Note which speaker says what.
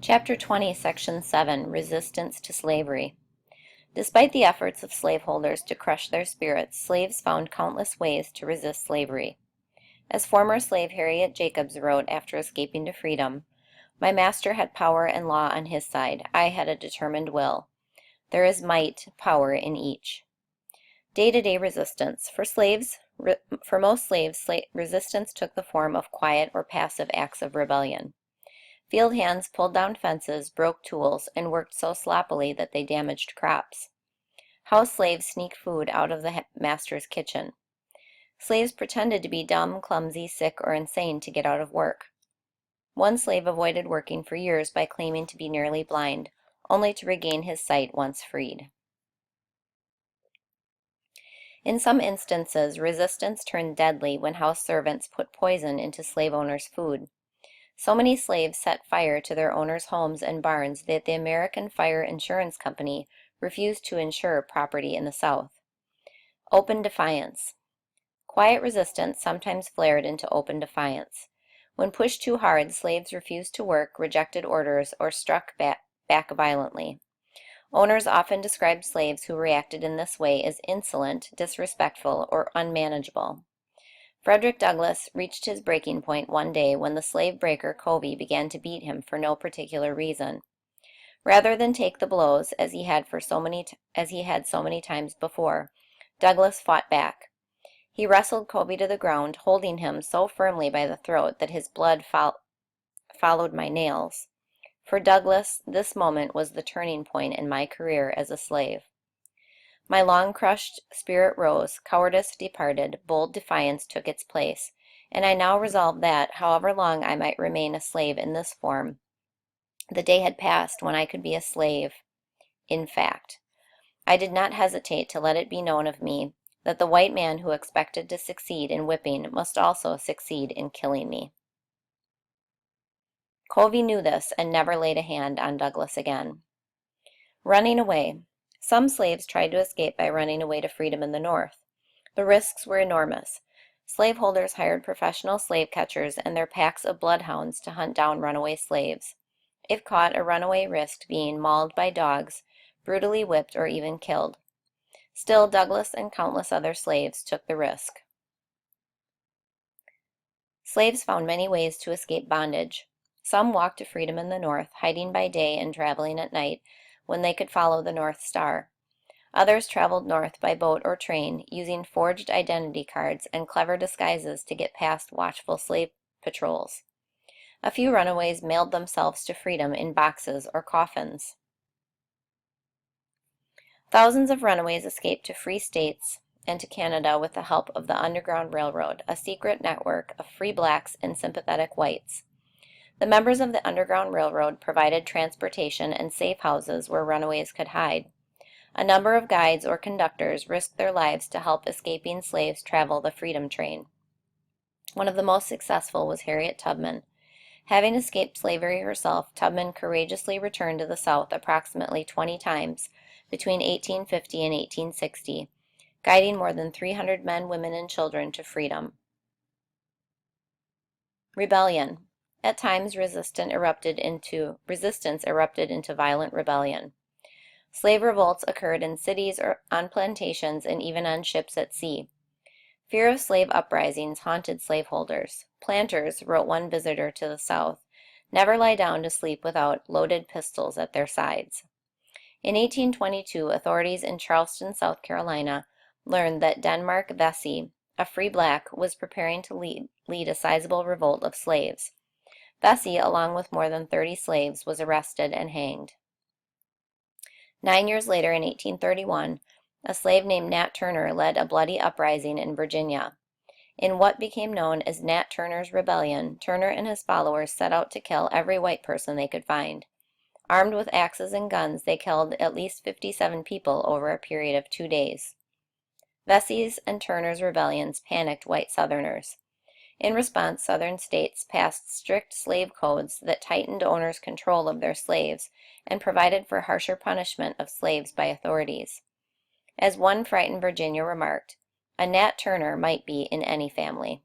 Speaker 1: Chapter 20, Section 7, Resistance to Slavery. Despite the efforts of slaveholders to crush their spirits, slaves found countless ways to resist slavery. As former slave Harriet Jacobs wrote after escaping to freedom, "My master had power and law on his side. I had a determined will. There is might, power in each." Day-to-day resistance. For most slaves, resistance took the form of quiet or passive acts of rebellion. Field hands pulled down fences, broke tools, and worked so sloppily that they damaged crops. House slaves sneaked food out of the master's kitchen. Slaves pretended to be dumb, clumsy, sick, or insane to get out of work. One slave avoided working for years by claiming to be nearly blind, only to regain his sight once freed. In some instances, resistance turned deadly when house servants put poison into slave owners' food. So many slaves set fire to their owners' homes and barns that the American Fire Insurance Company refused to insure property in the South. Open defiance. Quiet resistance sometimes flared into open defiance. When pushed too hard, slaves refused to work, rejected orders, or struck back violently. Owners often described slaves who reacted in this way as insolent, disrespectful, or unmanageable. Frederick Douglass reached his breaking point one day when the slave breaker Covey began to beat him for no particular reason. Rather than take the blows as he had so many times before, Douglass fought back. He wrestled Covey to the ground, holding him so firmly by the throat that his blood followed my nails. For Douglass, this moment was the turning point in my career as a slave. My long-crushed spirit rose, cowardice departed, bold defiance took its place, and I now resolved that, however long I might remain a slave in this form, the day had passed when I could be a slave in fact. I did not hesitate to let it be known of me that the white man who expected to succeed in whipping must also succeed in killing me. Covey knew this and never laid a hand on Douglass again. Running away. Some slaves tried to escape by running away to freedom in the North. The risks were enormous. Slaveholders hired professional slave catchers and their packs of bloodhounds to hunt down runaway slaves. If caught, a runaway risked being mauled by dogs, brutally whipped, or even killed. Still, Douglass and countless other slaves took the risk. Slaves found many ways to escape bondage. Some walked to freedom in the North, hiding by day and traveling at night, when they could follow the North Star. Others traveled north by boat or train, using forged identity cards and clever disguises to get past watchful slave patrols. A few runaways mailed themselves to freedom in boxes or coffins. Thousands of runaways escaped to free states and to Canada with the help of the Underground Railroad, a secret network of free blacks and sympathetic whites. The members of the Underground Railroad provided transportation and safe houses where runaways could hide. A number of guides or conductors risked their lives to help escaping slaves travel the freedom train. One of the most successful was Harriet Tubman. Having escaped slavery herself, Tubman courageously returned to the South approximately 20 times between 1850 and 1860, guiding more than 300 men, women, and children to freedom. Rebellion. At times, resistance erupted into violent rebellion. Slave revolts occurred in cities or on plantations and even on ships at sea. Fear of slave uprisings haunted slaveholders. Planters, wrote one visitor to the South, never lie down to sleep without loaded pistols at their sides. In 1822, authorities in Charleston, South Carolina, learned that Denmark Vesey, a free black, was preparing to lead a sizable revolt of slaves. Vesey, along with more than 30 slaves, was arrested and hanged. 9 years later, in 1831, a slave named Nat Turner led a bloody uprising in Virginia. In what became known as Nat Turner's Rebellion, Turner and his followers set out to kill every white person they could find. Armed with axes and guns, they killed at least 57 people over a period of 2 days. Vesey's and Turner's rebellions panicked white Southerners. In response, Southern states passed strict slave codes that tightened owners' control of their slaves and provided for harsher punishment of slaves by authorities. As one frightened Virginia remarked, "A Nat Turner might be in any family."